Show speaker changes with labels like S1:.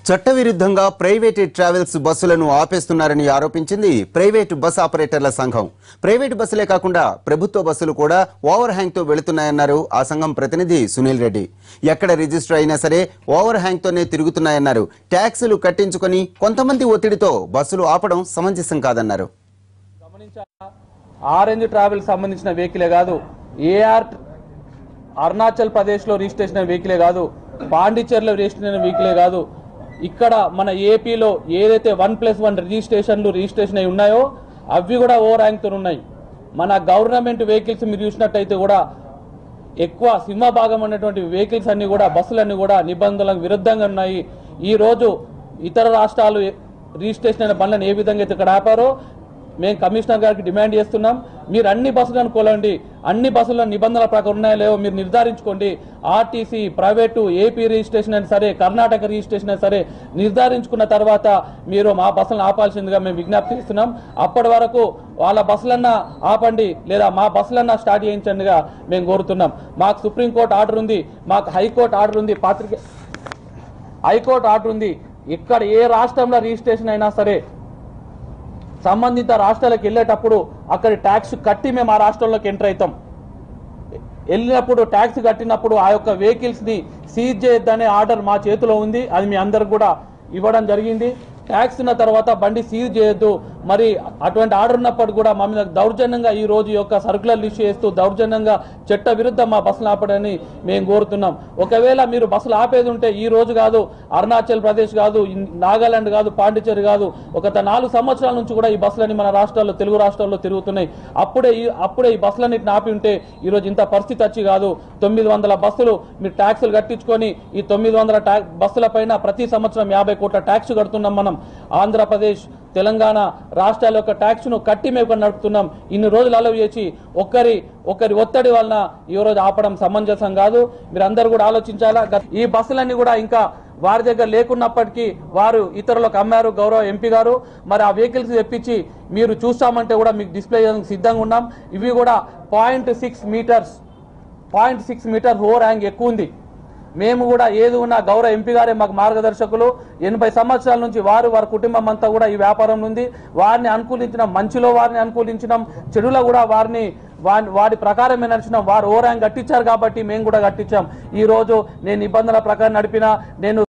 S1: చట్టవిరుద్ధంగా private travels బస్సులను ఆపేస్తున్నారని ఆరోపించింది ప్రైవేట్ బస్ ఆపరేటర్ల సంఘం. ప్రైవేట్ బస్సులే కాకుండా ప్రభుత్వ బస్సులు కూడా ఓవర్ హ్యాంగ్ తో వెళుతున్నాయన్నారు ఆ సంఘం ప్రతినిధి సునీల్ రెడ్డి. ఎక్కడ రిజిస్టర్ అయినా సరే ఓవర్ హ్యాంగ్ తోనే తిరుగుతున్నాయన్నారు. ట్యాక్సులు కట్టించుకొని కొంతమంది ఒత్తిడితో బస్సులు ఆపడం సమంజసం కాదన్నారు.
S2: ఆరెంజ్ ట్రావెల్ సంబంధించిన వెహికలే కాదు, ఏఆర్ అరుణాచల్ ప్రదేశ్ లో రిజిస్ట్రేషన్ అయిన వెహికలే కాదు, పాండిచేరిలో రిజిస్ట్రేషన్ అయిన వెహికలే కాదు, ఇక్కడ మన ఏపీలో ఏదైతే 1+1 రిజిస్ట్రేషన్ అయి ఉన్నాయో అవి కూడా ఓవర్ హ్యాంగ్ తో ఉన్నాయి. మన గవర్నమెంట్ వెహికల్స్ మీరు చూసినట్టయితే కూడా ఎక్కువ సింహభాగం ఉన్నటువంటి వెహికల్స్ అన్ని కూడా బస్సులన్నీ కూడా నిబంధనలకు విరుద్ధంగా ఉన్నాయి. ఈ రోజు ఇతర రాష్ట్రాలు రిజిస్ట్రేషన్ అయిన బండ్లను ఏ విధంగా అయితే ఇక్కడ ఆపారో మేము కమిషనర్ గారికి డిమాండ్ చేస్తున్నాం. మీరు అన్ని బస్సులను కొలండి, అన్ని బస్సుల నిబంధనల ప్రకారం ఉన్నాయో లేవో మీరు నిర్ధారించుకోండి. ఆర్టీసీ, ప్రైవేటు, ఏపీ రిజిస్ట్రేషన్ అయినా సరే, కర్ణాటక రిజిస్ట్రేషన్ అయినా సరే నిర్ధారించుకున్న తర్వాత మీరు మా బస్సులను ఆపాల్సిందిగా మేము విజ్ఞప్తి చేస్తున్నాం. అప్పటి వరకు వాళ్ళ బస్సులన్నా ఆపండి లేదా మా బస్సులన్నా స్టార్ట్ చేయించండిగా మేము కోరుతున్నాం. మాకు సుప్రీంకోర్టు ఆర్డర్ ఉంది, మాకు హైకోర్టు ఆర్డర్ ఉంది, హైకోర్టు ఆర్డర్ ఉంది. ఇక్కడ ఏ రాష్ట్రంలో రిజిస్ట్రేషన్ అయినా సరే సంబంధిత రాష్ట్రాలకు వెళ్ళేటప్పుడు అక్కడ ట్యాక్స్ కట్టి మేము ఆ రాష్ట్రంలోకి ఎంటర్ అవుతాం. వెళ్ళినప్పుడు ట్యాక్స్ కట్టినప్పుడు ఆ యొక్క వెహికల్స్ ని సీజ్ చేయొద్దనే ఆర్డర్ మా చేతిలో ఉంది. అది మీ అందరికి కూడా ఇవ్వడం జరిగింది. ట్యాక్స్ ఉన్న తర్వాత బండి సీజ్ చేయొద్దు. మరి అటువంటి ఆర్డర్ ఉన్నప్పుడు కూడా మా మీద దౌర్జన్యంగా ఈ రోజు యొక్క సర్కులర్ ఇష్యూ చేస్తూ దౌర్జన్యంగా చట్ట విరుద్ధం మా బస్సులు ఆపడని మేము కోరుతున్నాం. ఒకవేళ మీరు బస్సులు ఆపేది ఉంటే ఈ రోజు కాదు, అరుణాచల్ ప్రదేశ్ కాదు, నాగాలాండ్ కాదు, పాండిచేరి కాదు, ఒక 4 సంవత్సరాల నుంచి కూడా ఈ బస్సులన్నీ మన రాష్ట్రాల్లో, తెలుగు రాష్ట్రాల్లో తిరుగుతున్నాయి. అప్పుడే ఈ బస్సులన్నిటిని ఆపి ఉంటే ఈ రోజు ఇంత పరిస్థితి వచ్చి కాదు. 900 బస్సులు మీరు ట్యాక్సులు కట్టించుకొని ఈ 900 బస్సుల పైన ప్రతి సంవత్సరం 50 కోట్ల ట్యాక్స్ కడుతున్నాం. మనం ఆంధ్రప్రదేశ్, తెలంగాణ రాష్ట్రాల యొక్క ట్యాక్స్ ను కట్టి మేము నడుపుతున్నాం. ఇన్ని రోజులు అలవ్ చేసి ఒకరి ఒత్తిడి వలన ఈ రోజు ఆపడం సమంజసం కాదు. మీరు అందరూ కూడా ఆలోచించాలా. ఈ బస్సులన్నీ కూడా ఇంకా వారి దగ్గర లేకున్నప్పటికీ వారు ఇతరులకు అమ్మారు. గౌరవ ఎంపీ గారు మరి ఆ వెహికల్స్ తెప్పించి మీరు చూస్తామంటే కూడా మీకు డిస్ప్లే చేయడానికి సిద్ధంగా ఉన్నాం. ఇవి కూడా 0.6 మీటర్స్ ఓవర్ హ్యాంగ్ ఎక్కువ ఉంది. మేము కూడా ఏది ఉన్నా గౌరవ ఎంపీ గారే మాకు మార్గదర్శకులు. 80 సంవత్సరాల నుంచి వారి కుటుంబం అంతా కూడా ఈ వ్యాపారం ఉంది. వారిని అనుకూలించినాం, మంచిలో వారిని అనుకూలించినాం, చెడులో కూడా వారి ప్రకారమే నడిచినాం. వారు ఓవర్ హ్యాంగ్ కట్టించారు కాబట్టి మేము కూడా కట్టించాం. ఈ రోజు నేను నిబంధనల ప్రకారం నడిపినా, నేను